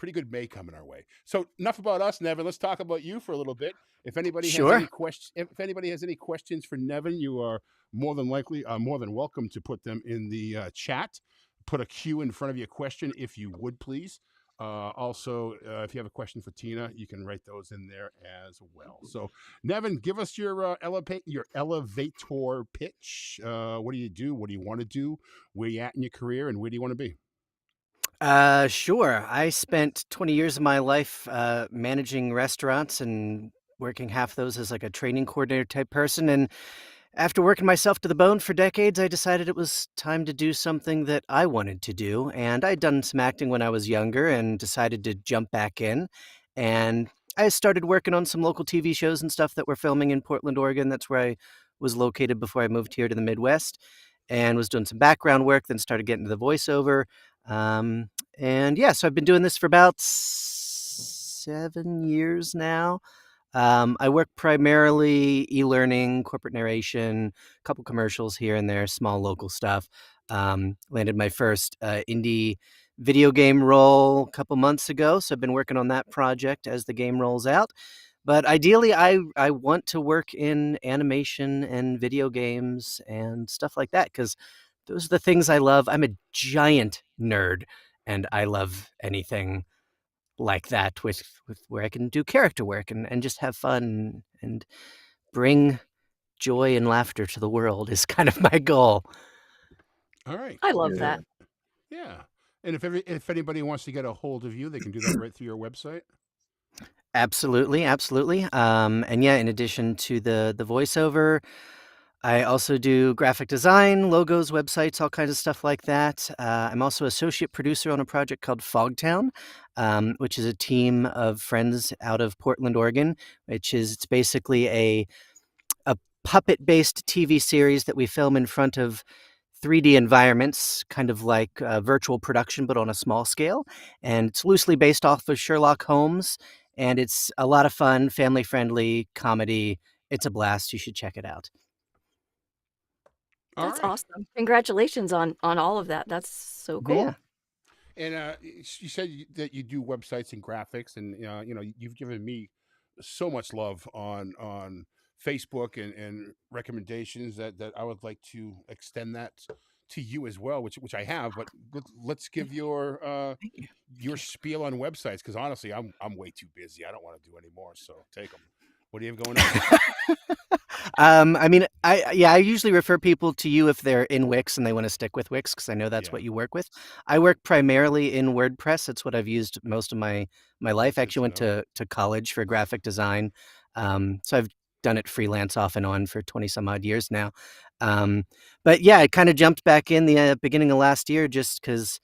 pretty good May coming our way. So enough about us, Nevin. Let's talk about you for a little bit. If anybody has any Sure. questions, if anybody has any questions for Nevin, you are more than welcome to put them in the chat. Put a Q in front of your question if you would please. Also, if you have a question for Tina, you can write those in there as well. So, Nevin, give us your elevator pitch. What do you do? What do you want to do? Where you at in your career, and where do you want to be? Sure. I spent 20 years of my life managing restaurants and working half those as like a training coordinator type person. And after working myself to the bone for decades, I decided it was time to do something that I wanted to do. And I'd done some acting when I was younger and decided to jump back in. And I started working on some local TV shows and stuff that we're filming in Portland, Oregon. That's where I was located before I moved here to the Midwest, and was doing some background work, then started getting to the voiceover. Um, and yeah, so I've been doing this for about 7 years now. I work primarily e-learning, corporate narration, a couple commercials here and there, small local stuff. Landed my first indie video game role a couple months ago, so I've been working on that project as the game rolls out. But ideally, I want to work in animation and video games and stuff like that, because those are the things I love. I'm a giant nerd, and I love anything like that with where I can do character work and just have fun and bring joy and laughter to the world is kind of my goal. All right. I love Yeah. that. Yeah. And if anybody wants to get a hold of you, they can do that right through your website. Absolutely, absolutely. And yeah, in addition to the voiceover, I also do graphic design, logos, websites, all kinds of stuff like that. I'm also associate producer on a project called Fogtown, which is a team of friends out of Portland, Oregon. It's basically a puppet-based TV series that we film in front of 3D environments, kind of like virtual production, but on a small scale. And it's loosely based off of Sherlock Holmes, and it's a lot of fun, family-friendly comedy. It's a blast. You should check it out. All That's right. awesome. Congratulations on all of that. That's so Yeah. cool. And you said that you do websites and graphics, and you've given me so much love on Facebook and recommendations that I would like to extend that to you as well, which I have. But let's give your spiel on websites, because honestly, I'm way too busy. I don't want to do any more. So take them. What do you have going on? I mean, I usually refer people to you if they're in Wix and they want to stick with Wix, because I know that's Yeah, what you work with. I work primarily in WordPress. It's what I've used most of my life. that's I good actually to went know. to college for graphic design, so I've done it freelance off and on for 20 some odd years now. Um, but yeah, I kind of jumped back in the beginning of last year just because,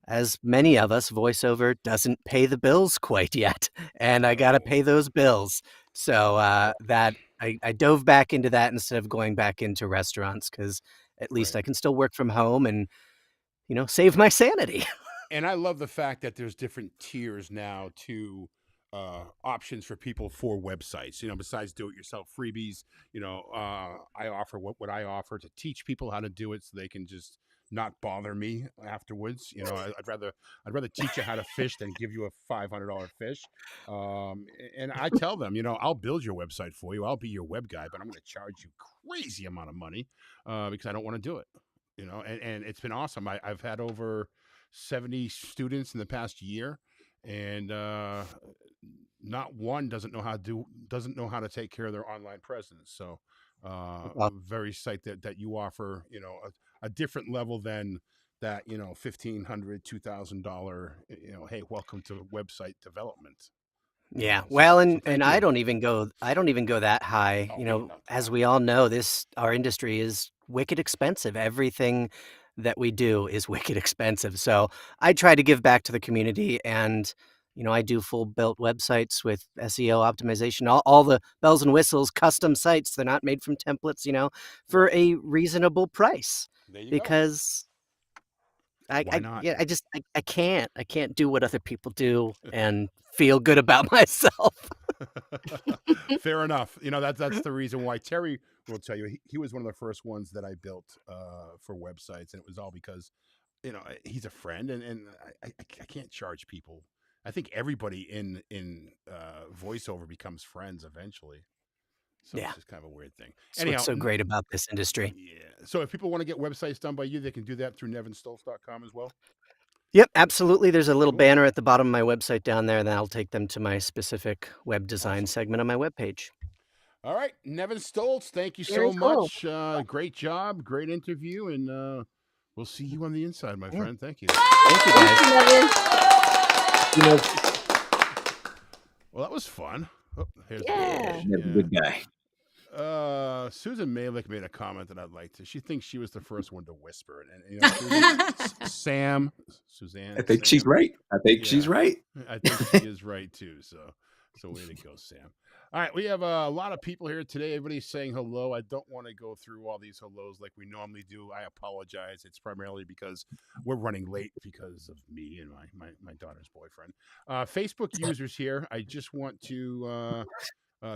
as many of us, voiceover doesn't pay the bills quite yet, and I gotta Oh, pay those bills. So that I dove back into that instead of going back into restaurants, because at least right. I can still work from home and save my sanity. And I love the fact that there's different tiers now to options for people for websites. Besides do-it-yourself freebies, I offer what I offer to teach people how to do it, so they can just not bother me afterwards. I'd rather teach you how to fish than give you a $500 fish. And I tell them, I'll build your website for you. I'll be your web guy, but I'm going to charge you crazy amount of money because I don't want to do it. And it's been awesome. I've had over 70 students in the past year, and not one doesn't know how to take care of their online presence. So Well, very psyched that you offer a different level than that $1,500 $2,000 hey, welcome to website development. yeah. So Well, so and thank you. I don't even go that high. Oh no, no, As God, we no. all know, our industry is wicked expensive. Everything that we do is wicked expensive. So I try to give back to the community, and I do full built websites with SEO optimization, all the bells and whistles, custom sites. They're not made from templates, for Right. a reasonable price, There you go. because Why not? I can't do what other people do and feel good about myself. Fair enough. That's the reason why Terry will tell you he was one of the first ones that I built for websites, and it was all because he's a friend, and I can't charge people I think everybody in voiceover becomes friends eventually. So Yeah. it's just kind of a weird thing. That's what's so great about this industry. Yeah. So if people want to get websites done by you, they can do that through nevinstoltz.com as well. Yep, absolutely. There's a little Cool. banner at the bottom of my website down there, and that'll take them to my specific web design Awesome. segment on my webpage. All right, Nevin Stoltz, thank you Very so cool. much. Great job, great interview, and we'll see you on the inside, my friend. Thank you. Thank you, guys. Thank you, Nevin. Well, that was fun. Oh, here's Yeah. Nevin's a good guy. Susan Malik made a comment that I'd like to. She thinks she was the first one to whisper it, and you know, Suzanne. I think she's right. I think she's right. I think she is right too. So way to go, Sam. All right, we have a lot of people here today. Everybody's saying hello. I don't want to go through all these hellos like we normally do. I apologize. It's primarily because we're running late because of me and my daughter's boyfriend. Facebook users here. I just want to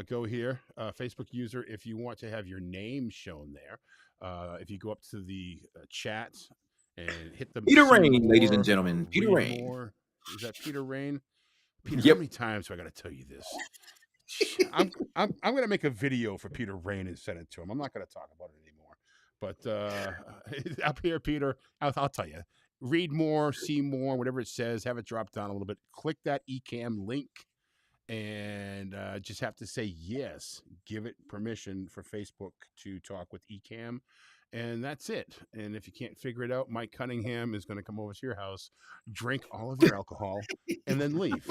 go here. Facebook user, if you want to have your name shown there, if you go up to the chat and hit the Peter see Rain, more, ladies and gentlemen. Peter read Rain. more. Is that Peter Rain? Peter, Yep. how many times do I got to tell you this? I'm gonna make a video for Peter Rain and send it to him. I'm not gonna talk about it anymore. But up here, Peter, I'll tell you. Read more, see more, whatever it says. Have it drop down a little bit. Click that Ecamm link, and just have to say yes. Give it permission for Facebook to talk with Ecamm, and that's it. And if you can't figure it out, Mike Cunningham is going to come over to your house, drink all of your alcohol, and then leave.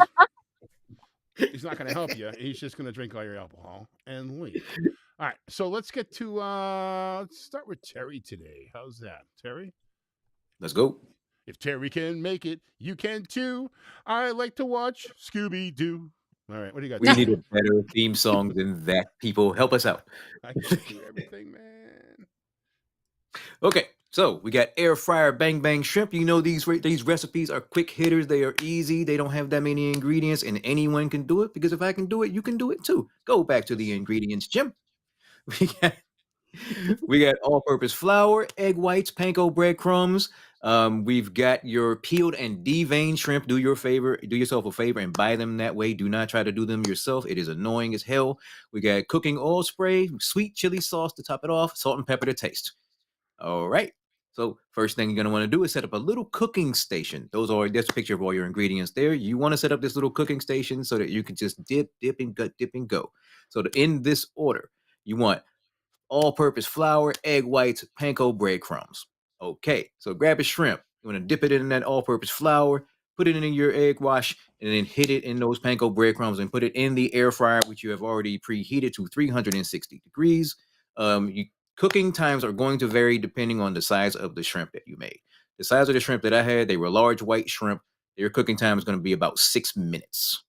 He's not going to help you. He's just going to drink all your alcohol and leave. All right. So let's get to let's start with Terry today. How's that, Terry? Let's go. If Terry can make it, you can too. I like to watch Scooby-Doo. All right. What do you got? We need a better theme song than that. People, help us out. I can't do everything, man. Okay. So we got air fryer bang bang shrimp. You know these recipes are quick hitters. They are easy. They don't have that many ingredients, and anyone can do it. Because if I can do it, you can do it too. Go back to the ingredients, Jim. We got all-purpose flour, egg whites, panko breadcrumbs. We've got your peeled and deveined shrimp. Do yourself a favor and buy them that way. Do not try to do them yourself. It is annoying as hell. We got cooking oil spray, sweet chili sauce to top it off, salt and pepper to taste. All right. So first thing you're going to want to do is set up a little cooking station. That's a picture of all your ingredients there. You want to set up this little cooking station so that you can just dip and go. So in this order, you want all-purpose flour, egg whites, panko breadcrumbs. Okay, so grab a shrimp. You want to dip it in that all-purpose flour, put it in your egg wash, and then hit it in those panko breadcrumbs and put it in the air fryer, which you have already preheated to 360 degrees. Cooking times are going to vary depending on the size of the shrimp that you made. The size of the shrimp that I had, they were large white shrimp. Their cooking time is going to be about 6 minutes.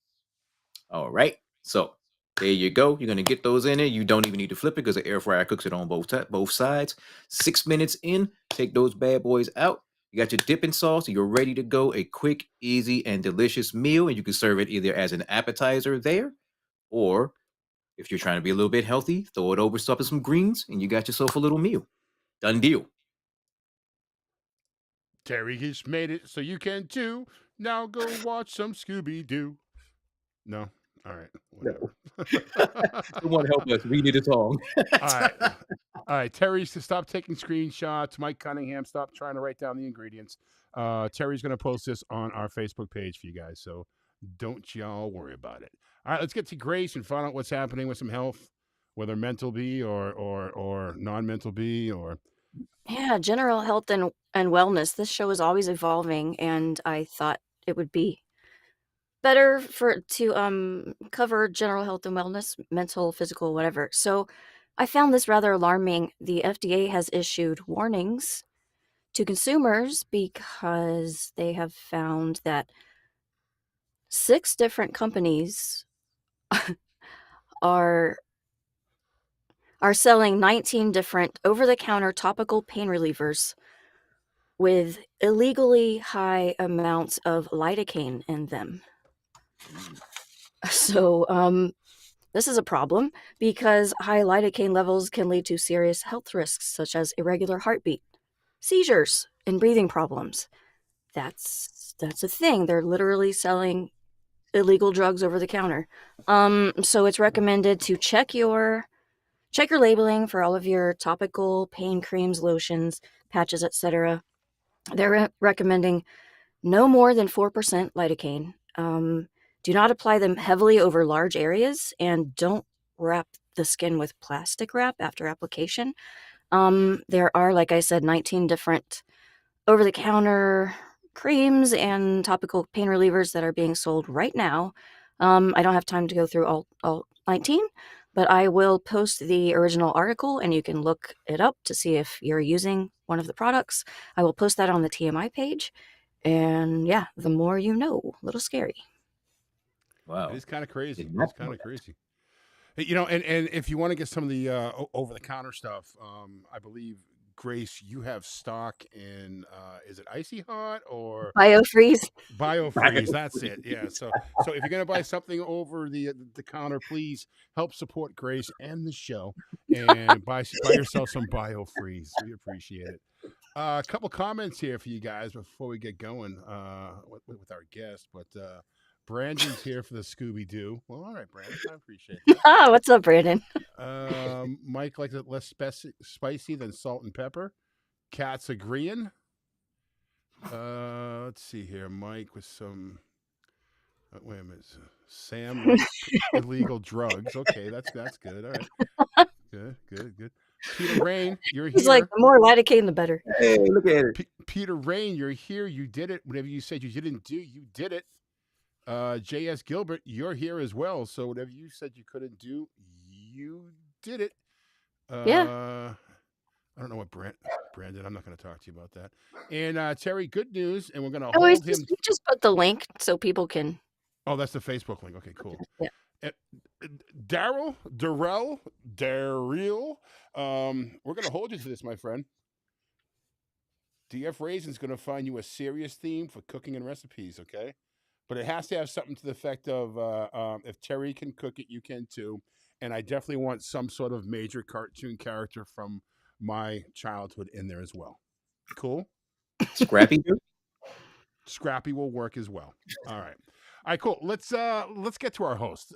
All right, so there you go. You're going to get those in there. You don't even need to flip it because the air fryer cooks it on both sides. 6 minutes in, take those bad boys out. You got your dipping sauce. You're ready to go. A quick, easy, and delicious meal. And you can serve it either as an appetizer there, or if you're trying to be a little bit healthy, throw it over stuff with some greens, and you got yourself a little meal. Done deal. Terry just made it, so you can too. Now go watch some Scooby-Doo. No? All right. Whatever. Someone help us. We need a song. All right. Terry, to stop taking screenshots. Mike Cunningham, stop trying to write down the ingredients. Terry's going to post this on our Facebook page for you guys, so don't y'all worry about it. All right, let's get to Grace and find out what's happening with some health, whether mental be or non-mental be or... Yeah, general health and wellness. This show is always evolving, and I thought it would be better to cover general health and wellness, mental, physical, whatever. So I found this rather alarming. The FDA has issued warnings to consumers because they have found that 6 different companies are selling 19 different over-the-counter topical pain relievers with illegally high amounts of lidocaine in them. So this is a problem because high lidocaine levels can lead to serious health risks such as irregular heartbeat, seizures, and breathing problems. That's a thing. They're literally selling illegal drugs over the counter. So it's recommended to check your labeling for all of your topical pain creams, lotions, patches, etc. They're recommending no more than 4% lidocaine. Do not apply them heavily over large areas, and don't wrap the skin with plastic wrap after application. There are, like I said, 19 different over-the-counter creams and topical pain relievers that are being sold right now. I don't have time to go through all 19, but I will post the original article, and you can look it up to see if you're using one of the products. I will post that on the TMI page. And yeah, the more you know. A little scary. Wow. It is kind of crazy. Did not It's kind know of that. crazy. You know, and if you want to get some of the over the counter stuff, I believe Grace, you have stock in is it Icy Hot or BioFreeze. BioFreeze? That's it. Yeah. So if you're gonna buy something over the counter, please help support Grace and the show, and buy yourself some BioFreeze. We appreciate it. A couple comments here for you guys before we get going with our guest, but Brandon's here for the Scooby Doo. Well, all right, Brandon, I appreciate that. What's up, Brandon? Mike likes it less spicy than salt and pepper. Cat's agreeing. Let's see here. Mike with some. Wait a minute. Sam likes illegal drugs. Okay, that's good. All right. Good. Peter Rain, you're He's here. like, the more lidocaine, the better. Hey, look at it. Peter Rain, you're here. You did it. Whatever you said you didn't do, you did it. J.S. Gilbert, you're here as well. So whatever you said you couldn't do, you did it. Yeah. I don't know what Brandon. I'm not going to talk to you about that. And Terry, good news, and we're going to Oh, hold him. we just put the link so people can. Oh, that's the Facebook link. Okay, cool. Yeah. Daryl, we're going to hold you to this, my friend. DF Raisin's going to find you a serious theme for cooking and recipes, okay? But it has to have something to the effect of if Terry can cook it, you can too. And I definitely want some sort of major cartoon character from my childhood in there as well. Cool? Scrappy Doo? Scrappy will work as well. All right, cool. Let's get to our host.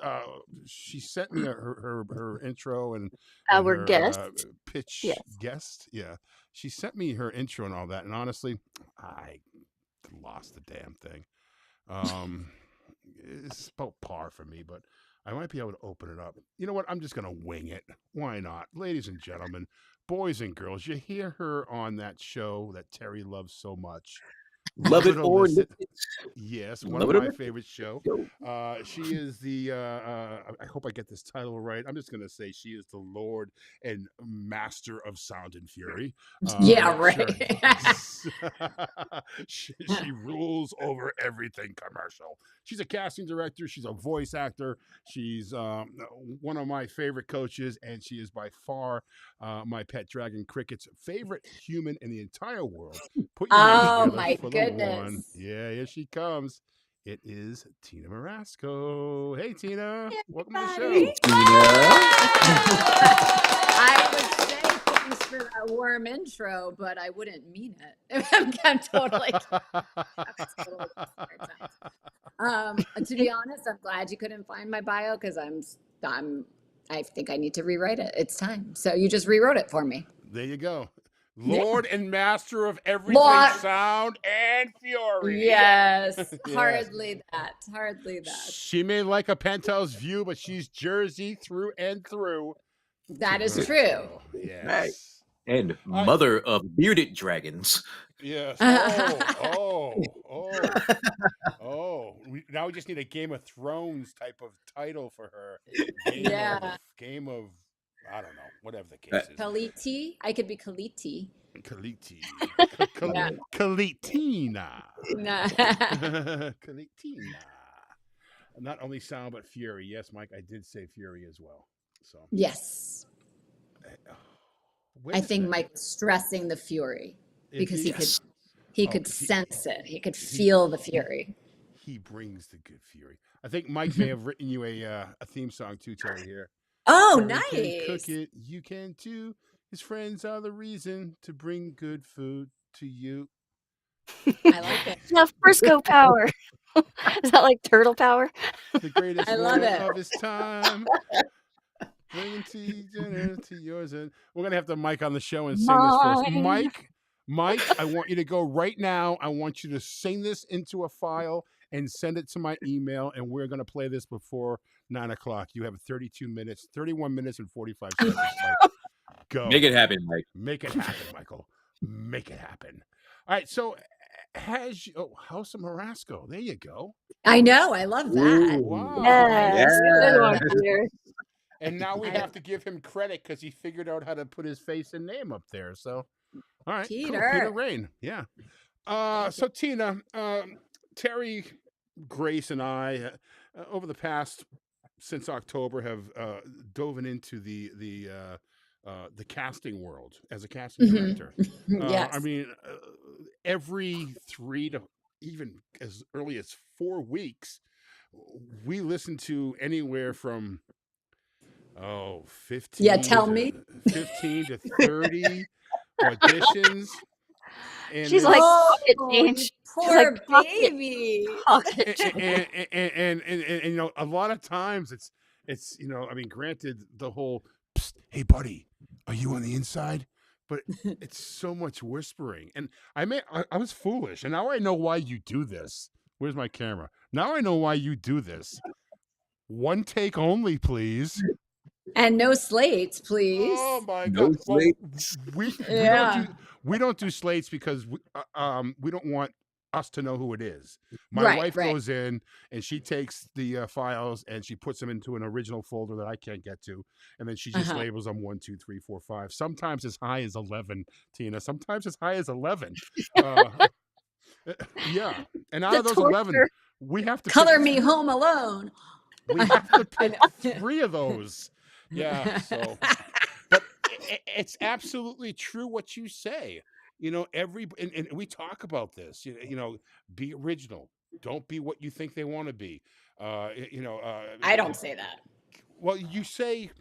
She sent me her intro and Our her, guest. pitch Yes. guest. Yeah, she sent me her intro and all that. And honestly, I lost the damn thing. It's about par for me, but I might be able to open it up. You know what? I'm just gonna wing it. Why not, ladies and gentlemen, boys and girls? You hear her on that show that Terry loves so much. Love it or Illicit. leave it. Yes, one Love of it my or favorite show. go. She is the. I hope I get this title right. I'm just gonna say she is the Lord and Master of Sound and Fury. Yeah, right. She rules over everything commercial. She's a casting director. She's a voice actor. She's one of my favorite coaches, and she is by far my pet dragon Cricket's favorite human in the entire world. Put your hands Oh together my for the one. goodness. Yeah, here she comes. It is Tina Morasco. Hey, Tina. Welcome to the show. Everybody. Tina. I would say thanks for that warm intro, but I wouldn't mean it. I'm totally to be honest, I'm glad you couldn't find my bio because I think I need to rewrite it. It's time. So you just rewrote it for me. There you go. Lord and master of everything, Lord. sound and fury. Yes. Yes. Hardly that. Hardly that. She may like a penthouse view, but she's Jersey through and through. That is Morasco. true. Yes. Right. And mother of bearded dragons. Yes. Now we just need a Game of Thrones type of title for her. Game of I don't know, whatever the case is. Kaliti. I could be Kaliti. Kaliti. Yeah. Kalitina. Nah. Kalitina. Not only sound but fury. Yes, Mike, I did say fury as well. So Yes. Wait I a think second. Mike was stressing the fury because he Yes. could sense it. He could feel the fury. He brings the good fury. I think Mike may have written you a theme song too, Terry, here. Oh, Terry can nice. cook it, you can too. His friends are the reason to bring good food to you. I like it. Enough Briscoe power. Is that like turtle power? The greatest I love man it. of his time. Bringing tea dinner to yours. And we're gonna have the Mike on the show and sing this for us. Mine. Mike, I want you to go right now. I want you to sing this into a file and send it to my email. And we're gonna play this before 9 o'clock. You have 32 minutes, 31 minutes and 45 seconds. Mike. Go. Make it happen, Mike. Make it happen, Michael. Make it happen. All right. So House of Morasco. There you go. I know. I love that. Wow. Yes. Good one, Yes. Peter. And now we have to give him credit because he figured out how to put his face and name up there. So, all right, cool. Peter Peter. Rain. Yeah. So Tina, Terry, Grace, and I, over the past since October, have dove into the casting world as a casting Mhm. director. Yes. I mean, every 3 to even as early as 4 weeks, we listen to anywhere from 15 Yeah, tell to me. 15 to 30 auditions. And She's then- like Oh, pocket you change. She's poor like pocket, baby. pocket change. and you know, a lot of times it's you know, I mean, granted, the whole "Psst, hey buddy, are you on the inside?" But it's so much whispering, and I was foolish, and now I know why you do this. Where's my camera? Now I know why you do this. One take only, please. And no slates, please. Oh my No god! Well, slates. Yeah. we don't do slates because we don't want us to know who it is. My Right, wife right. goes in and she takes the files and she puts them into an original folder that I can't get to, and then she just Uh-huh. labels them 1, 2, 3, 4, 5. Sometimes as high as 11, Tina. Sometimes as high as 11. Yeah, and out The of those 11, torture. we have to Color pick, me home alone. we have to I pick know. 3 of those. Yeah, so. But it's absolutely true what you say. You know, and we talk about this. You know, be original. Don't be what you think they want to be. You know, I don't say that. well, you say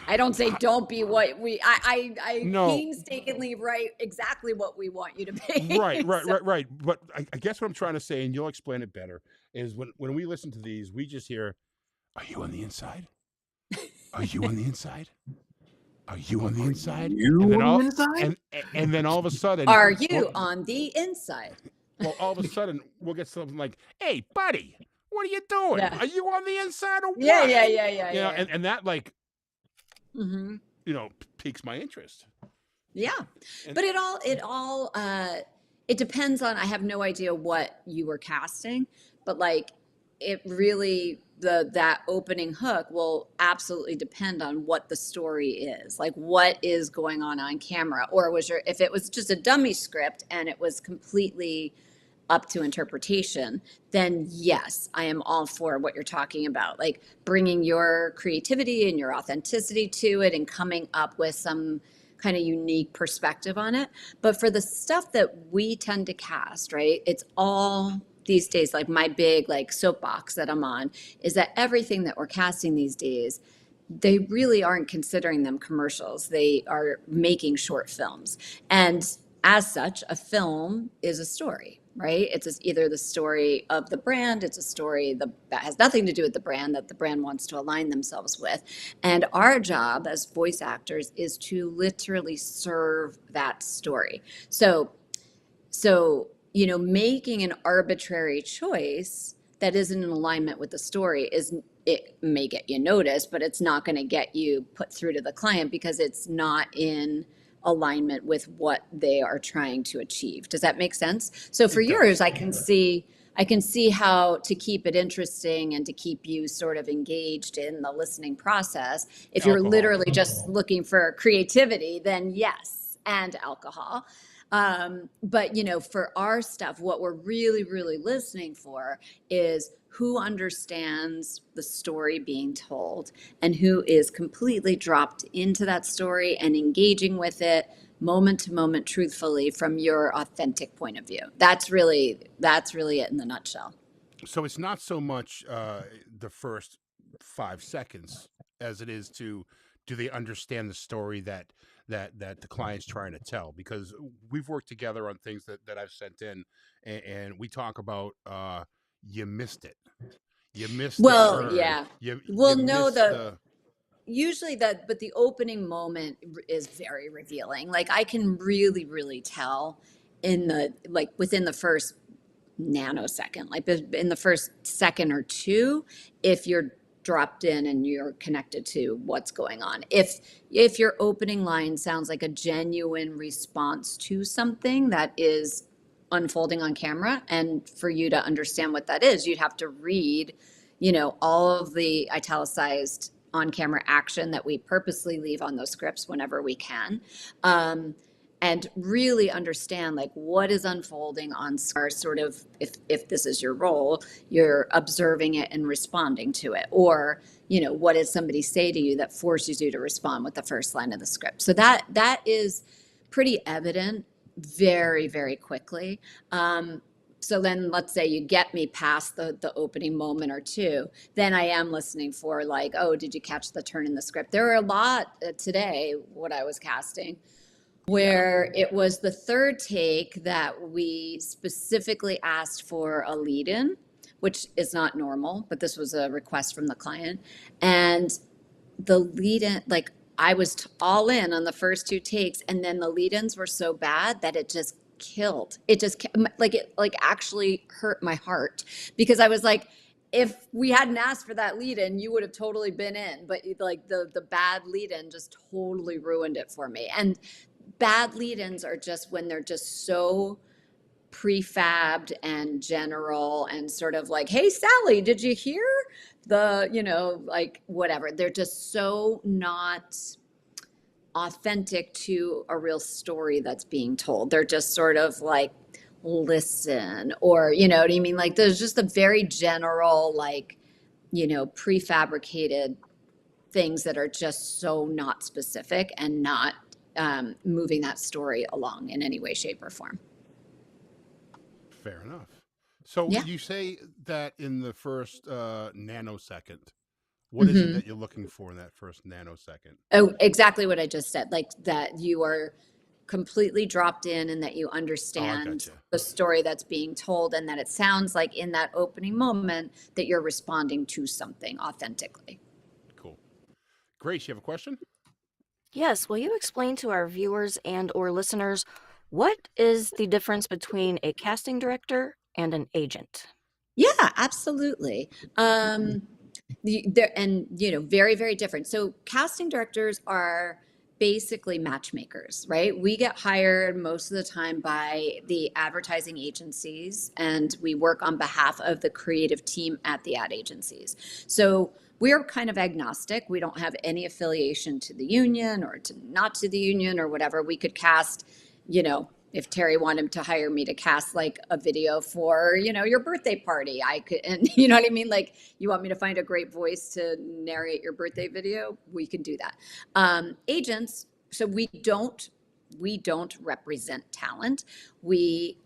I don't say don't be what we. I No. painstakingly write exactly what we want you to be. right. So- Right. But I guess what I'm trying to say, and you'll explain it better, is when we listen to these, we just hear, "Are you on the inside? Are you on the inside? Are you on the inside?" You And then on the inside? and then all of a sudden, Are you well, on the inside? well, all of a sudden, we'll get something like, "Hey, buddy, what are you doing? Yeah. Are you on the inside or what?" Yeah. You know, and that, like, Mm-hmm. you know, piques my interest. Yeah, And- but it depends on. I have no idea what you were casting, but like it really that opening hook will absolutely depend on what the story is, like what is going on camera, or if it was just a dummy script and it was completely up to interpretation, then yes, I am all for what you're talking about, like bringing your creativity and your authenticity to it and coming up with some kind of unique perspective on it. But for the stuff that we tend to cast, right, it's all these days, like my big like soapbox that I'm on is that everything that we're casting these days, they really aren't considering them commercials. They are making short films. And as such, a film is a story, right? It's either the story of the brand, it's a story that has nothing to do with the brand that the brand wants to align themselves with. And our job as voice actors is to literally serve that story. So, you know, making an arbitrary choice that isn't in alignment with the story it may get you noticed, but it's not going to get you put through to the client because it's not in alignment with what they are trying to achieve. Does that make sense? So for It does. yours, I can see how to keep it interesting and to keep you sort of engaged in the listening process. If you're Alcohol. literally just looking for creativity, then yes, and alcohol. But you know, for our stuff, what we're really, really listening for is who understands the story being told and who is completely dropped into that story and engaging with it moment to moment, truthfully, from your authentic point of view. That's really it in the nutshell. So it's not so much the first 5 seconds as it is to, do they understand the story that the client's trying to tell? Because we've worked together on things that I've sent in, and we talk about you missed it. You missed the Well, turn. yeah. You Well, no, missed the. usually but the opening moment is very revealing. Like I can really, really tell in the, like within the first nanosecond, like in the first second or two, if you're dropped in and you're connected to what's going on. If your opening line sounds like a genuine response to something that is unfolding on camera, and for you to understand what that is, you'd have to read, all of the italicized on camera action that we purposely leave on those scripts whenever we can. And really understand like what is unfolding on sort of, if this is your role, you're observing it and responding to it, or what did somebody say to you that forces you to respond with the first line of the script. So that is pretty evident very, very quickly. So then let's say you get me past the opening moment or two, then I am listening for like, oh, did you catch the turn in the script? There were a lot today, what I was casting, where it was the third take that we specifically asked for a lead in, which is not normal, but this was a request from the client. And the lead in, like I was all in on the first two takes, and then the lead ins were so bad that it just killed. It just like actually hurt my heart, because I was like, if we hadn't asked for that lead in, you would have totally been in, but like the bad lead in just totally ruined it for me. And bad lead-ins are just when they're just so prefabbed and general and sort of like, hey, Sally, did you hear like whatever. They're just so not authentic to a real story that's being told. They're just sort of like, listen, or, you know what I mean? Like there's just a very general, like, prefabricated things that are just so not specific and not moving that story along in any way, shape, or form. Fair enough. So Yeah. you say that in the first nanosecond, what is it that you're looking for in that first nanosecond? Oh, exactly what I just said. Like that you are completely dropped in and that you understand gotcha. the story that's being told, and that it sounds like in that opening moment that you're responding to something authentically. Cool. Grace, you have a question? Yes, will you explain to our viewers and or listeners what is the difference between a casting director and an agent? Yeah, absolutely. Very, very different. So casting directors are basically matchmakers, right? We get hired most of the time by the advertising agencies, and we work on behalf of the creative team at the ad agencies. So we're kind of agnostic. We don't have any affiliation to the union or not to the union or whatever. We could cast, if Terry wanted to hire me to cast like a video for, your birthday party, I could, and you know what I mean? Like you want me to find a great voice to narrate your birthday video, we can do that. Agents, so we don't represent talent. We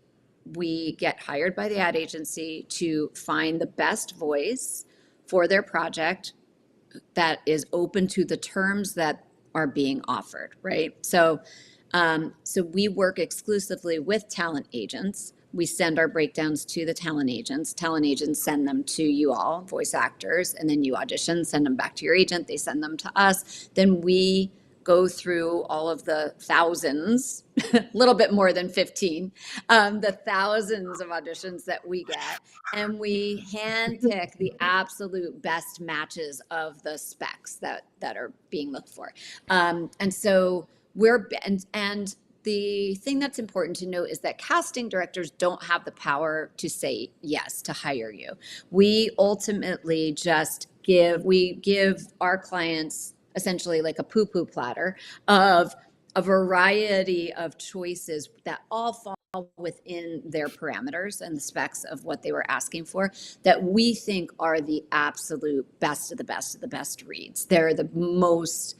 get hired by the ad agency to find the best voice for their project that is open to the terms that are being offered, right? So we work exclusively with talent agents. We send our breakdowns to the talent agents. Talent agents send them to you all, voice actors, and then you audition, send them back to your agent. They send them to us. Then we go through all of the thousands, a little bit more than 15, the thousands of auditions that we get. And we handpick the absolute best matches of the specs that are being looked for. And so and the thing that's important to note is that casting directors don't have the power to say yes to hire you. We ultimately just give our clients essentially like a poo-poo platter of a variety of choices that all fall within their parameters and the specs of what they were asking for, that we think are the absolute best of the best of the best reads. They're the most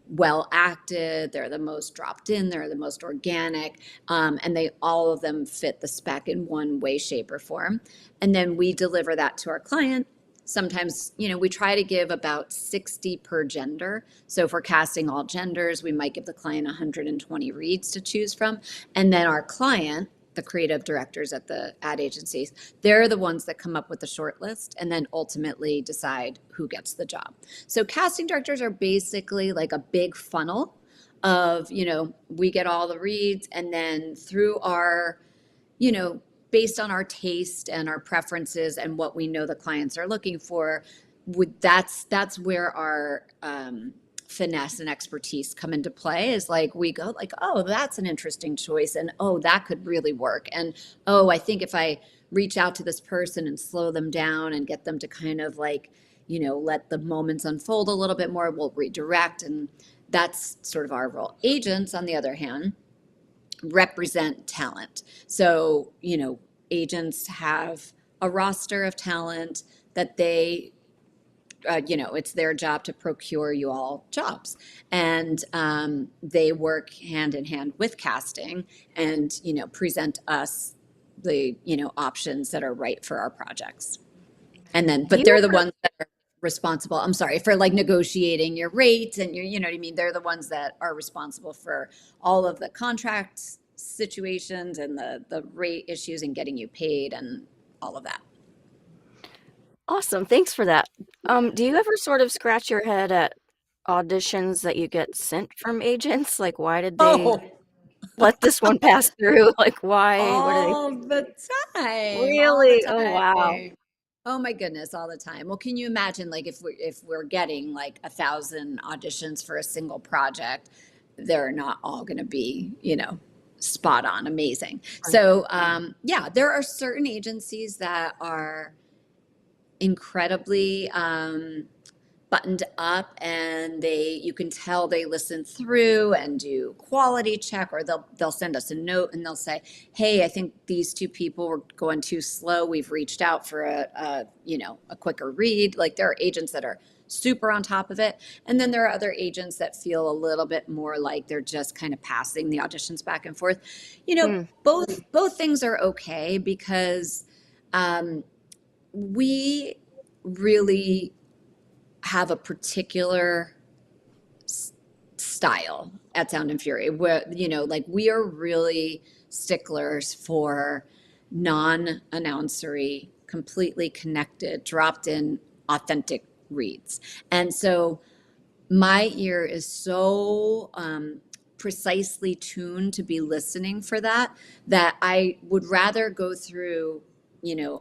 well acted, they're the most dropped in, they're the most organic, and all of them fit the spec in one way, shape, or form. And then we deliver that to our client. Sometimes, we try to give about 60 per gender. So if we're casting all genders, we might give the client 120 reads to choose from. And then our client the creative directors at the ad agencies. They're the ones that come up with the short list and then ultimately decide who gets the job. So casting directors are basically like a big funnel of, we get all the reads, and then through our, based on our taste and our preferences and what we know the clients are looking for, that's where our finesse and expertise come into play. Is like we go like, oh, that's an interesting choice, and oh, that could really work, and oh, I think if I reach out to this person and slow them down and get them to kind of like, let the moments unfold a little bit more, we'll redirect. And that's sort of our role. Agents, on the other hand, represent talent. So, agents have a roster of talent that they, it's their job to procure you all jobs. And they work hand in hand with casting and, present us the, options that are right for our projects. And then, but they're the ones that are responsible, I'm sorry, for like negotiating your rates and your, you know what I mean? They're the ones that are responsible for all of the contract situations and the rate issues and getting you paid and all of that. Awesome. Thanks for that. Do you ever sort of scratch your head at auditions that you get sent from agents? Like, why did they let this one pass through? Like, why? What are they? All the time. Really? Oh, wow. Oh my goodness, all the time. Well, can you imagine, like, if we're getting like 1,000 auditions for a single project, they're not all going to be, spot on, amazing. So, yeah, there are certain agencies that are incredibly buttoned up, and you can tell they listen through and do quality check, or they'll send us a note and they'll say, hey, I think these two people were going too slow, we've reached out for a quicker read. Like, there are agents that are super on top of it, and then there are other agents that feel a little bit more like they're just kind of passing the auditions back and forth. Both things are okay, because we really have a particular style at Sound and Fury, where, like, we are really sticklers for non-announcery, completely connected, dropped in, authentic reads. And so my ear is so precisely tuned to be listening for that I would rather go through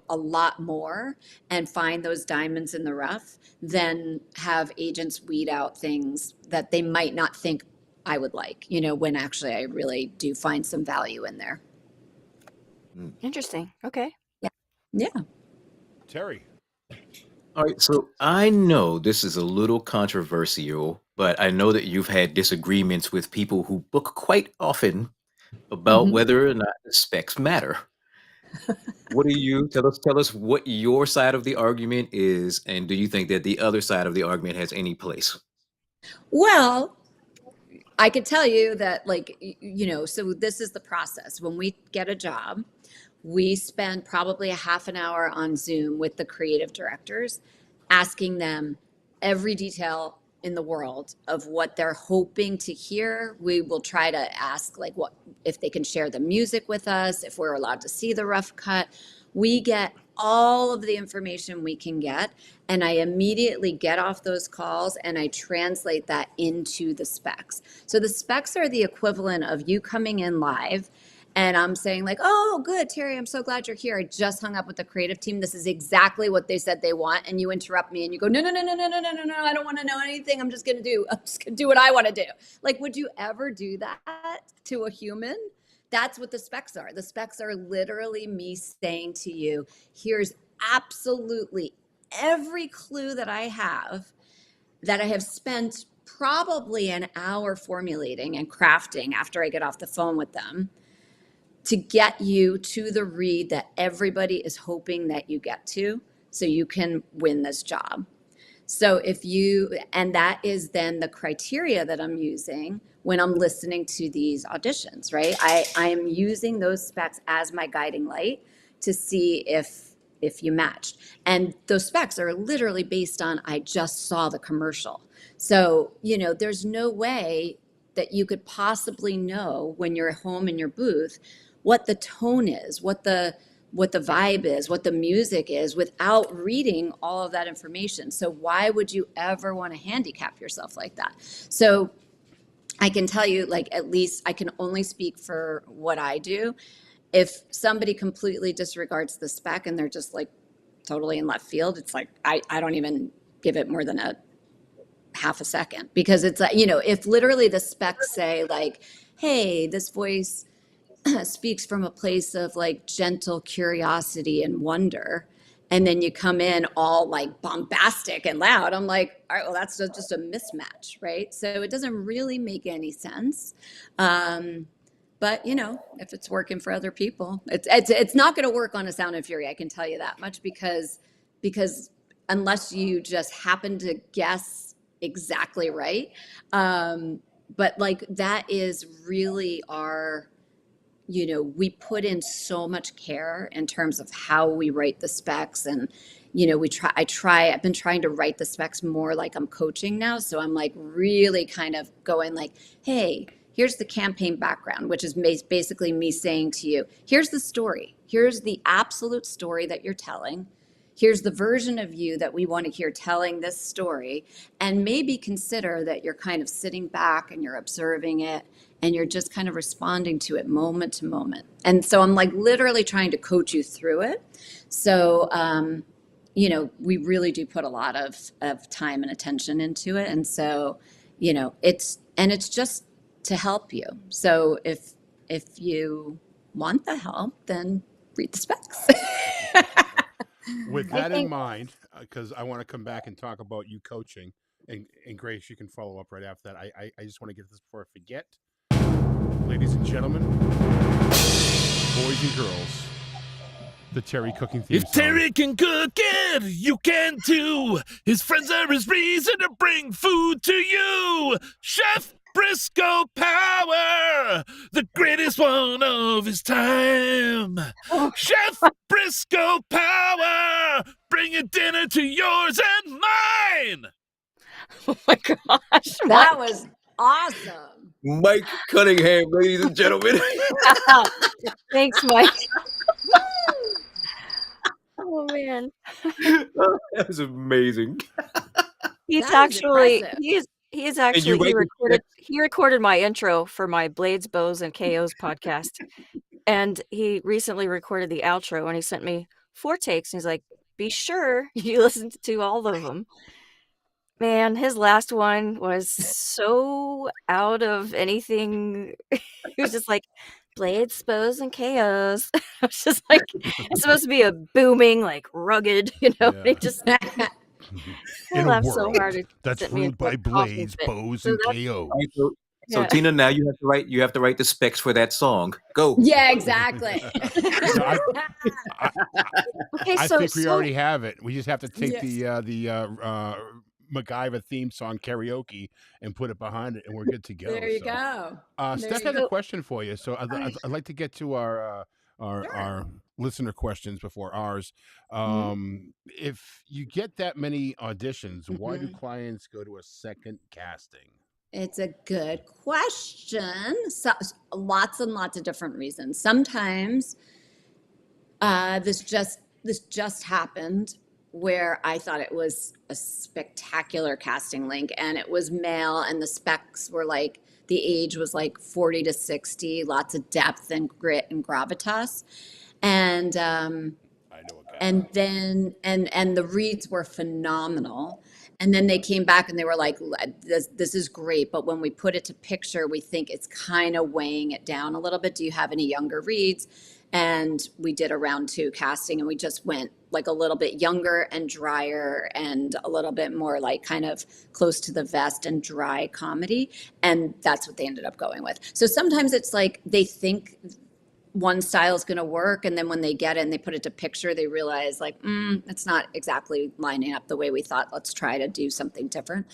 a lot more and find those diamonds in the rough than have agents weed out things that they might not think I would like, when actually I really do find some value in there. Interesting. Okay. Yeah. Terry. All right, so I know this is a little controversial, but I know that you've had disagreements with people who book quite often about whether or not the specs matter. What do you tell us what your side of the argument is, and do you think that the other side of the argument has any place? Well, I could tell you that, like, so this is the process. When we get a job, we spend probably a half an hour on Zoom with the creative directors, asking them every detail in the world of what they're hoping to hear. We will try to ask, like, what if they can share the music with us, if we're allowed to see the rough cut. We get all of the information we can get, and I immediately get off those calls and I translate that into the specs. So the specs are the equivalent of you coming in live and I'm saying, like, oh, good, Terry, I'm so glad you're here. I just hung up with the creative team. This is exactly what they said they want. And you interrupt me and you go, no, I don't want to know anything. I'm just going to do what I want to do. Like, would you ever do that to a human? That's what the specs are. The specs are literally me saying to you, here's absolutely every clue that I have spent probably an hour formulating and crafting after I get off the phone with them, to get you to the read that everybody is hoping that you get to, so you can win this job. So and that is then the criteria that I'm using when I'm listening to these auditions, right? I am using those specs as my guiding light to see if you matched. And those specs are literally based on, I just saw the commercial. So, there's no way that you could possibly know when you're at home in your booth what the tone is, what the vibe is, what the music is, without reading all of that information. So why would you ever want to handicap yourself like that? So I can tell you, like, at least I can only speak for what I do. If somebody completely disregards the spec and they're just like totally in left field, it's like I don't even give it more than a half a second, because it's like, if literally the specs say like, hey, this voice speaks from a place of like gentle curiosity and wonder, and then you come in all like bombastic and loud, I'm like, all right, well, that's just a mismatch, right? So it doesn't really make any sense. But if it's working for other people, it's not going to work on a Sound and Fury, I can tell you that much, because unless you just happen to guess exactly right. But like, that is really our, we put in so much care in terms of how we write the specs. And I've been trying to write the specs more like I'm coaching now, so I'm like really kind of going like, hey, here's the campaign background, which is basically me saying to you, here's the story, here's the absolute story that you're telling, here's the version of you that we want to hear telling this story, and maybe consider that you're kind of sitting back and you're observing it and you're just kind of responding to it moment to moment. And so I'm like literally trying to coach you through it. So we really do put a lot of time and attention into it. And so it's just to help you. So if you want the help, then read the specs. With that in mind, because I want to come back and talk about you coaching, and Grace, you can follow up right after that. I just want to get this before I forget. Ladies and gentlemen, boys and girls, the Terry cooking theme If Terry can cook it, you can too. His friends are his reason to bring food to you. Chef Briscoe Power, the greatest one of his time. Chef Briscoe Power, bringing dinner to yours and mine. Oh my gosh. That was awesome. Mike Cunningham, ladies and gentlemen. Thanks, Mike. Oh man. That was amazing. He's That is actually impressive. he is actually write the he recorded my intro for my Blades, Bows, and KOs podcast. And he recently recorded the outro, and he sent me 4 takes, and he's like, be sure you listen to all of them. Man, his last one was so out of anything. He was just like, Blades, Bows, and KOs. I was just like, it's supposed to be a booming, like rugged, and he just I in a laughed so world hard. It that's sent me ruled into a by coughing blades, fit. bows, So and that's KOs. So yeah. Tina, now you have to write the specs for that song. Go. Yeah, exactly. No, Okay, I so think we already have it. We just have to take Yes. the MacGyver theme song karaoke and put it behind it, and we're good to go. There you So, go. There Steph you has a go. question for you. So I'd like to get to our Sure. listener questions before ours. If you get that many auditions, why do clients go to a second casting? It's a good question. So, lots and lots of different reasons. Sometimes this just happened where I thought it was a spectacular casting link, and it was male, and the specs were like, the age was like 40 to 60, lots of depth and grit and gravitas. And I know a guy. and then and the reads were phenomenal. And then they came back and they were like, this is great, but when we put it to picture, we think it's kind of weighing it down a little bit. Do you have any younger reads? And we did a round 2 casting, and we just went like a little bit younger and drier and a little bit more like kind of close to the vest and dry comedy. And that's what they ended up going with. So sometimes it's like they think one style is going to work, and then when they get it and they put it to picture, they realize like, it's not exactly lining up the way we thought. Let's try to do something different.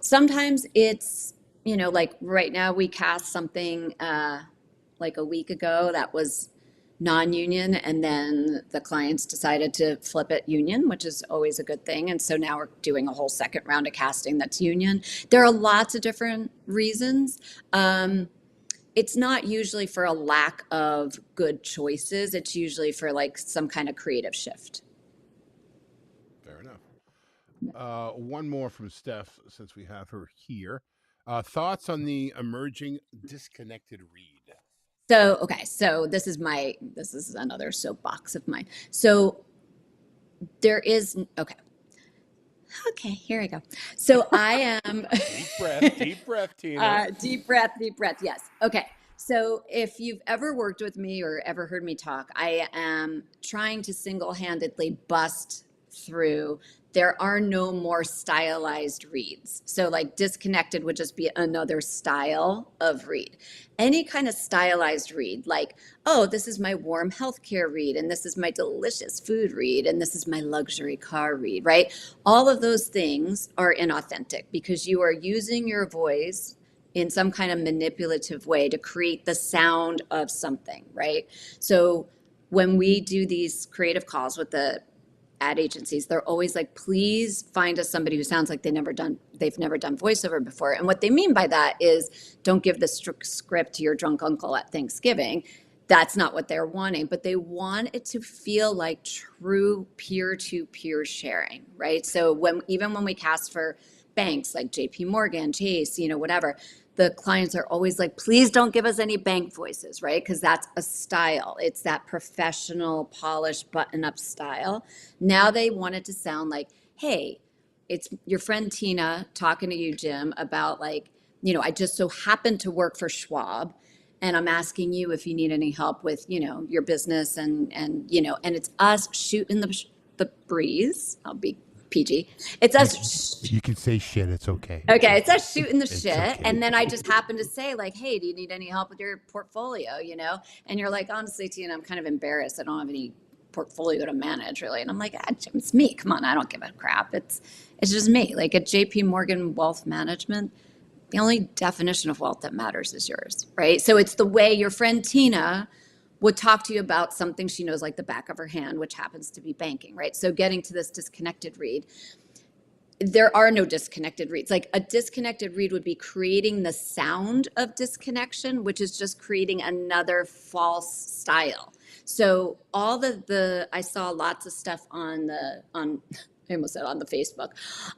Sometimes it's, like right now we cast something like a week ago that was non-union, and then the clients decided to flip it union, which is always a good thing. And so now we're doing a whole second round of casting that's union. There are lots of different reasons. it's not usually for a lack of good choices. It's usually for like some kind of creative shift. Fair enough. One more from Steph, since we have her here. Thoughts on the emerging disconnected read? So, okay, so this is another soapbox of mine. So there is, okay, here I go. So I am Deep breath, Tina. deep breath. Yes. Okay. So if you've ever worked with me or ever heard me talk, I am trying to single-handedly bust through. There are no more stylized reads. So like disconnected would just be another style of read. Any kind of stylized read, like, oh, this is my warm healthcare read, and this is my delicious food read, and this is my luxury car read, right? All of those things are inauthentic because you are using your voice in some kind of manipulative way to create the sound of something, right? So when we do these creative calls with the ad agencies, they're always like, please find us somebody who sounds like they've never done voiceover before. And what they mean by that is don't give the script to your drunk uncle at Thanksgiving. That's not what they're wanting, but they want it to feel like true peer-to-peer sharing, right? So even when we cast for banks like JP Morgan, Chase, whatever, the clients are always like, please don't give us any bank voices, right? Because that's a style. It's that professional, polished, button-up style. Now they want it to sound like, hey, it's your friend Tina talking to you, Jim, about like, I just so happen to work for Schwab, and I'm asking you if you need any help with, your business and it's us shooting the breeze. I'll be PG. It's us. You can say shit. It's okay. Okay, it's us shooting the It's shit. okay. And then I just happen to say, like, hey, do you need any help with your portfolio? And you're like, honestly, Tina, I'm kind of embarrassed. I don't have any portfolio to manage, really. And I'm like, Jim, it's me. Come on, I don't give a crap. It's just me. Like at JP Morgan Wealth Management, the only definition of wealth that matters is yours, right? So it's the way your friend Tina would talk to you about something she knows like the back of her hand, which happens to be banking, right? So getting to this disconnected read, there are no disconnected reads. Like a disconnected read would be creating the sound of disconnection, which is just creating another false style. So all I saw lots of stuff I almost said on the Facebook.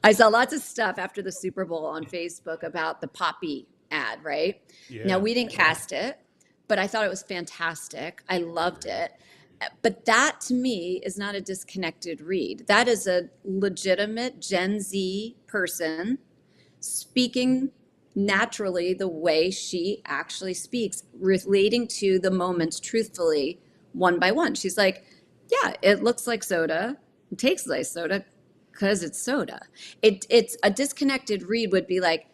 I saw lots of stuff after the Super Bowl on Facebook about the Poppy ad, right? Yeah. Now we didn't cast it, but I thought it was fantastic. I loved it. But that to me is not a disconnected read. That is a legitimate Gen Z person speaking naturally the way she actually speaks, relating to the moments truthfully, one by one. She's like, yeah, it looks like soda. It tastes like soda because it's soda. It's a disconnected read would be like,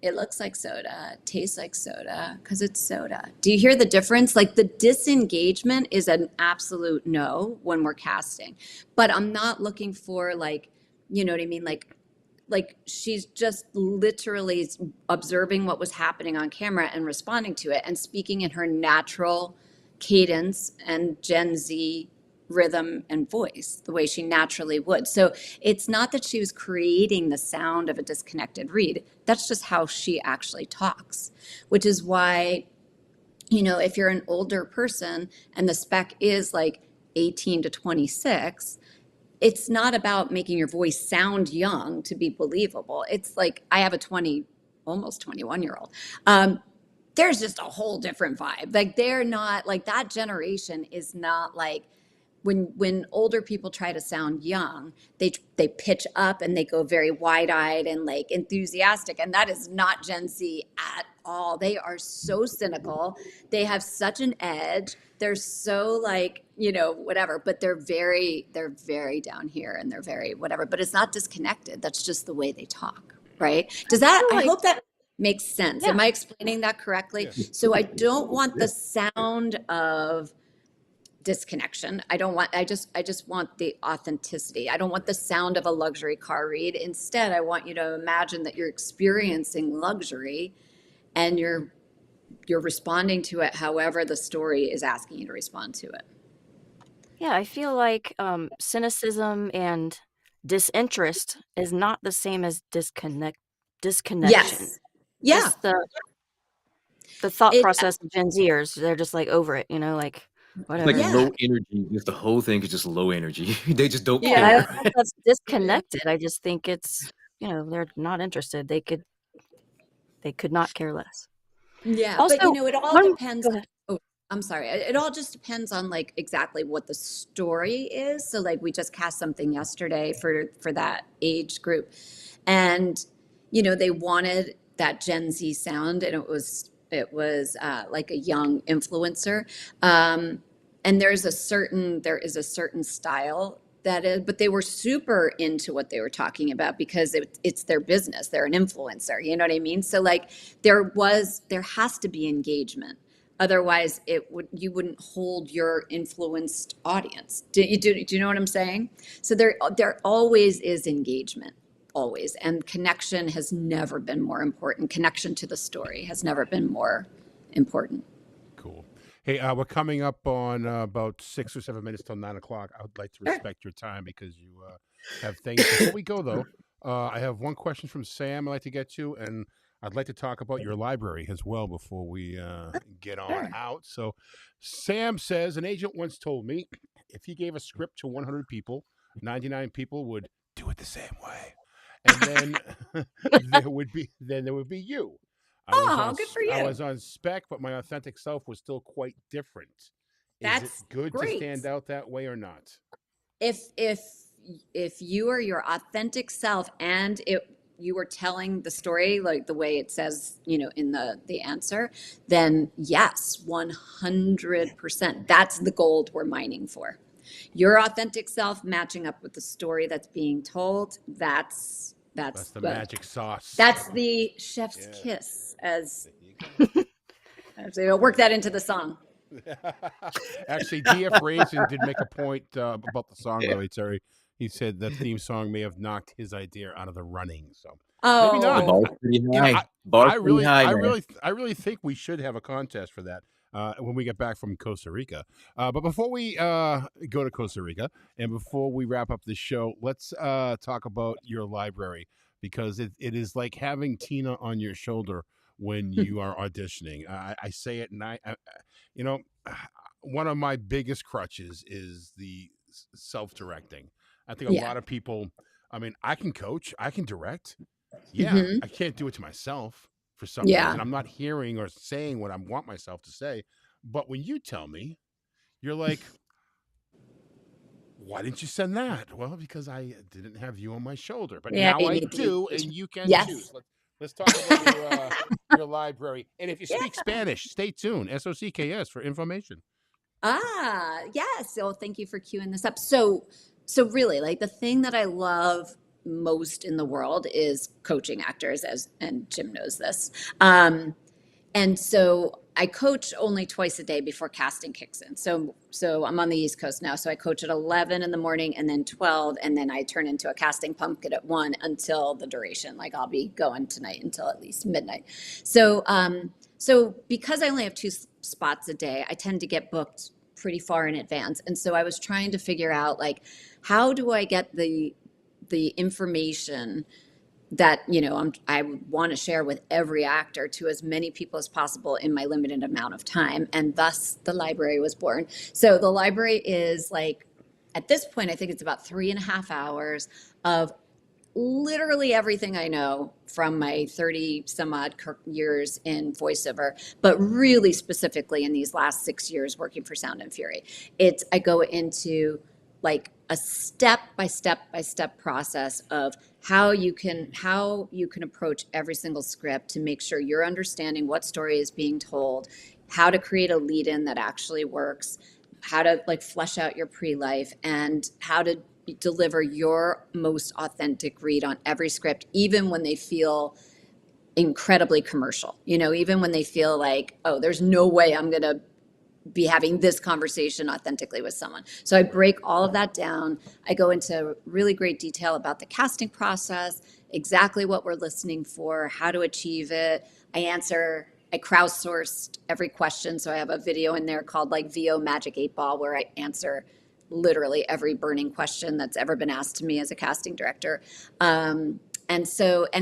it looks like soda, tastes like soda, because it's soda. Do you hear the difference? Like the disengagement is an absolute no when we're casting. But I'm not looking for like, you know what I mean? Like she's just literally observing what was happening on camera and responding to it and speaking in her natural cadence and Gen Z rhythm and voice the way she naturally would. So it's not that she was creating the sound of a disconnected read. That's just how she actually talks, which is why, if you're an older person and the spec is like 18 to 26, it's not about making your voice sound young to be believable. It's like I have a almost 21-year-old. There's just a whole different vibe. Like they're not like that generation is not like when older people try to sound young, they pitch up and they go very wide-eyed and like enthusiastic, and that is not Gen Z at all. They are so cynical. They have such an edge. They're so like, whatever, but they're very down here and they're very whatever, but it's not disconnected. That's just the way they talk, right? I hope that makes sense. Yeah. Am I explaining that correctly? Yes. So I don't want the sound of disconnection. I just want the authenticity. I don't want the sound of a luxury car read. Instead, I want you to imagine that you're experiencing luxury and you're responding to it however the story is asking you to respond to it. Yeah, I feel like cynicism and disinterest is not the same as disconnection. Yes. Yeah. Just the the thought It, process of Gen Zers. They're just like over it, like It's whatever. like Yeah. low energy. Just the whole thing is just low energy. They just don't And I care. don't think that's disconnected. I just think it's, they're not interested. They could not care less. Yeah, Also, but it all one, depends. go ahead. Oh, I'm sorry. It all just depends on like exactly what the story is. So like we just cast something yesterday for that age group, and they wanted that Gen Z sound, and it was like a young influencer, and there is a certain style that is, but they were super into what they were talking about because it's their business. They're an influencer. You know what I mean? So like there has to be engagement. Otherwise, you wouldn't hold your influenced audience. Do you know what I'm saying? So there always is engagement, always, and connection has never been more important. Connection to the story has never been more important. Cool. Hey, we're coming up on about 6 or 7 minutes till 9 o'clock. I would like to Sure. respect your time because you have things. Before we go, though, I have one question from Sam I'd like to get to, and I'd like to talk about your library as well before we get on Sure. out. So, Sam says an agent once told me if he gave a script to 100 people, 99 people would do it the same way, and then there would be you. Oh, good for I you. was on spec, but my authentic self was still quite different. Is it That's good to great. stand out that way or not? If you are your authentic self and you were telling the story like the way it says, in the answer, then yes, 100%. That's the gold we're mining for. Your authentic self matching up with the story that's being told. That's That's the magic sauce. That's the chef's Yeah. kiss, as There you they work that into the song. go. Actually, DF Raisin did make a point about the song, by the way, Terry. He said the theme song may have knocked his idea out of the running. So maybe The not. Oh, bar's pretty high. I really think we should have a contest for that when we get back from Costa Rica. But before we go to Costa Rica and before we wrap up the show, let's talk about your library because it is like having Tina on your shoulder when you are auditioning. I say it, and you know, one of my biggest crutches is the self-directing. I think a yeah. lot of people. I mean, I can coach, I can direct. Yeah, Mhm. I can't do it to myself for some Yeah. reason. I'm not hearing or saying what I want myself to say. But when you tell me, you're like, why didn't you send that? Well, because I didn't have you on my shoulder. But Yeah, now you I need the do, and engagement. you can Yes. choose. Let's talk about your library. And if you speak Spanish, stay tuned. SOCKS for information. Yes. So thank you for queuing this up. So really, like the thing that I love most in the world is coaching actors, and Jim knows this. And so I coach only twice a day before casting kicks in. So I'm on the East Coast now. So I coach at 11 in the morning and then 12, and then I turn into a casting pumpkin at 1 until the duration. Like I'll be going tonight until at least midnight. So because I only have 2 spots a day, I tend to get booked pretty far in advance. And so I was trying to figure out like, how do I get the information that I want to share with every actor to as many people as possible in my limited amount of time, and thus the library was born. So the library is like, at this point, I think it's about 3.5 hours of literally everything I know from my 30 some odd years in voiceover, but really specifically in these last 6 years working for Sound and Fury. I go into like a step-by-step process of how you can approach every single script to make sure you're understanding what story is being told, how to create a lead-in that actually works, how to like flesh out your pre-life, and how to deliver your most authentic read on every script, even when they feel incredibly commercial, even when they feel like, oh, there's no way I'm going to be having this conversation authentically with someone. So I break all of that down. I go into really great detail about the casting process, exactly what we're listening for, how to achieve it. I crowdsourced every question. So I have a video in there called like VO Magic 8 Ball, where I answer literally every burning question that's ever been asked to me as a casting director. And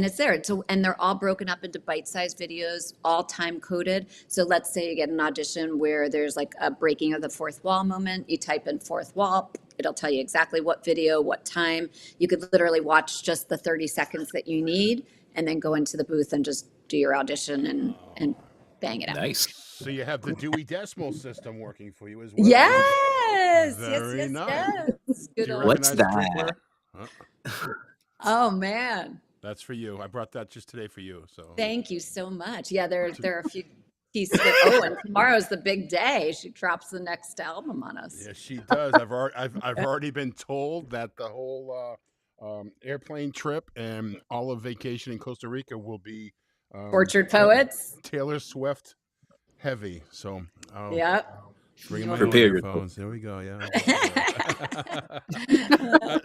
it's there. So, and they're all broken up into bite-sized videos, all time coded. So let's say you get an audition where there's like a breaking of the fourth wall moment. You type in fourth wall, it'll tell you exactly what video, what time. You could literally watch just the 30 seconds that you need and then go into the booth and just do your audition and bang it out. Nice. So you have the Dewey Decimal System working for you as well. Yes. Very yes, nice. Yes. Do Good you old. What's recognize that? drinkware? Oh man. That's for you. I brought that just today for you. So Thank you so much. Yeah, there are a few pieces. And tomorrow's the big day. She drops the next album on us. yeah, she does. I've already been told that the whole airplane trip and all of vacation in Costa Rica will be Orchard Poets. Taylor Swift heavy. So Yep. bring my Prepare earphones. There we go. Yeah.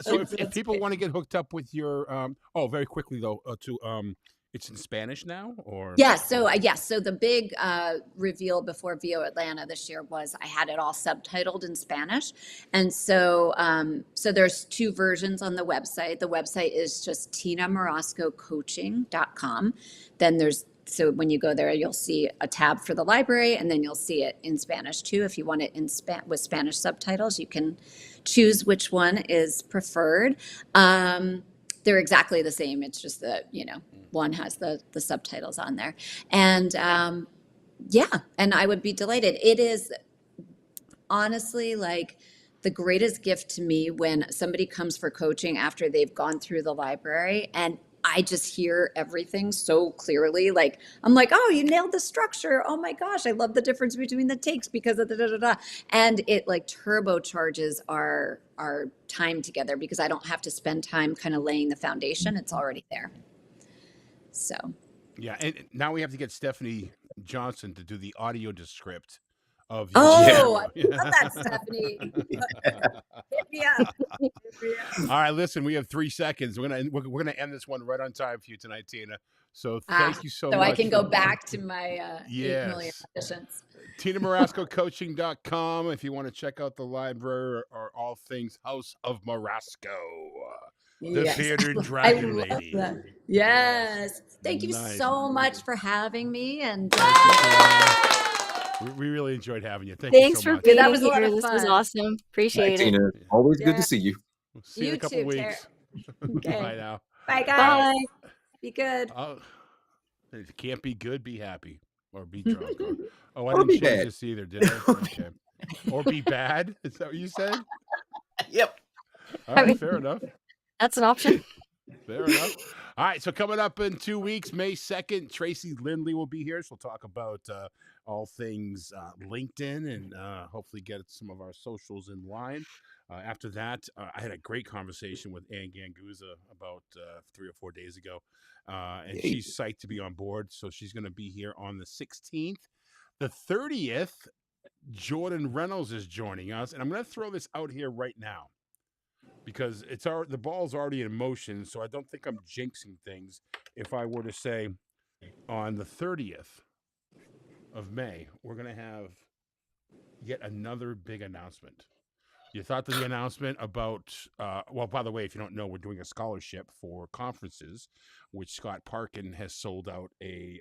So if people want to get hooked up with your very quickly though it's in Spanish now or Yeah, so so the big reveal before VO Atlanta this year was I had it all subtitled in Spanish, and so there's two versions on the website. The website is just tinamorascocoaching.com. Then so when you go there, you'll see a tab for the library, and then you'll see it in Spanish too. If you want it in with Spanish subtitles, you can choose which one is preferred. They're exactly the same. It's just that, one has the subtitles on there. And and I would be delighted. It is honestly like the greatest gift to me when somebody comes for coaching after they've gone through the library and I just hear everything so clearly. Like, I'm like, oh, you nailed the structure. Oh my gosh, I love the difference between the takes because of da. And it like turbocharges our time together because I don't have to spend time kind of laying the foundation. It's already there. So. Yeah, and now we have to get Stephanie Johnson to do the audio descript of I Yeah. love that, Stephanie. Hit me up. All right, listen, we have 3 seconds. We're gonna end this one right on time for you tonight, Tina. So thank you so much. So I can go back to my 8 million Yes. auditions. TinaMorascoCoaching.com if you want to check out the library or all things House of Morasco. The Yes. bearded I dragon love lady. that. Yes. Thank you Nice. so much for having me. And We really enjoyed having you. Thank Thanks you so for much. being That was a lot here. of This was fun. awesome. Appreciate it. Tina, always good Yeah. to see you. We'll see you in a You couple too, weeks. Okay. Bye now. Bye, guys. Bye. Be good. If you can't be good, be happy. Or be drunk. I Or didn't be change bad. this either, did I? Okay. Or be bad? Is that what you said? Yep. All right, mean- fair enough. That's an option. Fair enough. All right, so coming up in 2 weeks, May 2nd, Tracy Lindley will be here. So we'll talk about all things LinkedIn and hopefully get some of our socials in line. After that, I had a great conversation with Ann Ganguza about 3 or 4 days ago. And Hey. she's psyched to be on board. So she's going to be here on the 16th. The 30th, Jordan Reynolds is joining us. And I'm going to throw this out here right now, because the ball's already in motion, so I don't think I'm jinxing things if I were to say on the 30th of May, we're going to have yet another big announcement. You thought the announcement about, by the way, if you don't know, we're doing a scholarship for conferences, which Scott Parkin has sold out a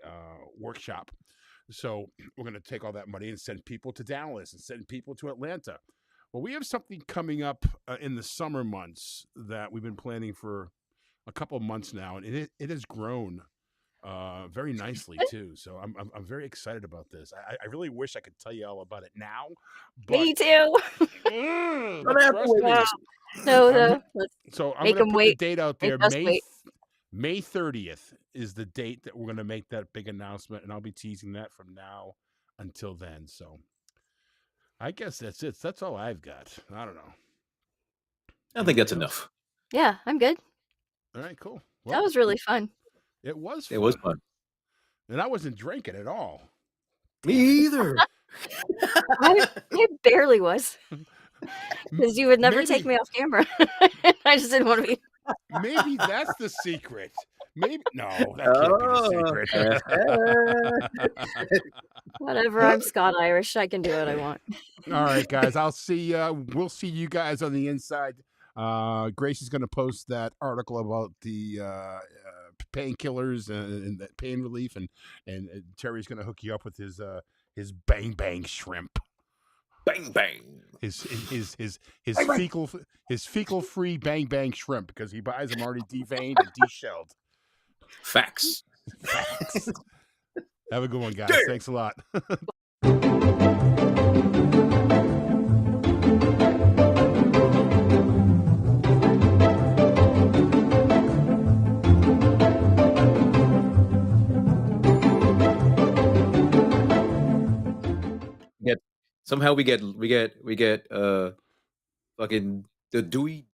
workshop. So we're going to take all that money and send people to Dallas and send people to Atlanta. Well, we have something coming up in the summer months that we've been planning for a couple of months now, and it has grown very nicely too. So I'm very excited about this. I really wish I could tell you all about it now. But, Me too. trust me. No. Let's So I'm Make going to 'em put wait. the date out there. Make us wait. May 30th is the date that we're going to make that big announcement, and I'll be teasing that from now until then. So I guess that's it. That's all I've got. I don't know. I think that's enough. Yeah, I'm good. All right, cool. That was really fun. It was fun. It was fun. And I wasn't drinking at all. Me either. I barely was. Because you would never take Maybe- me off camera. I just didn't want to be. Maybe that's the secret. Maybe no, that can't be the secret. Whatever. I'm Scott Irish. I can do what I want. All right, guys. We'll see you guys on the inside Gracie's going to post that article about the painkillers and the pain relief, and Terry's going to hook you up with his bang bang shrimp. Bang bang. His Bang, bang. fecal free bang bang shrimp, because he buys them already deveined and deshelled. Facts. Facts. Have a good one, guys. Damn. Thanks a lot. Somehow we get fucking the Dewey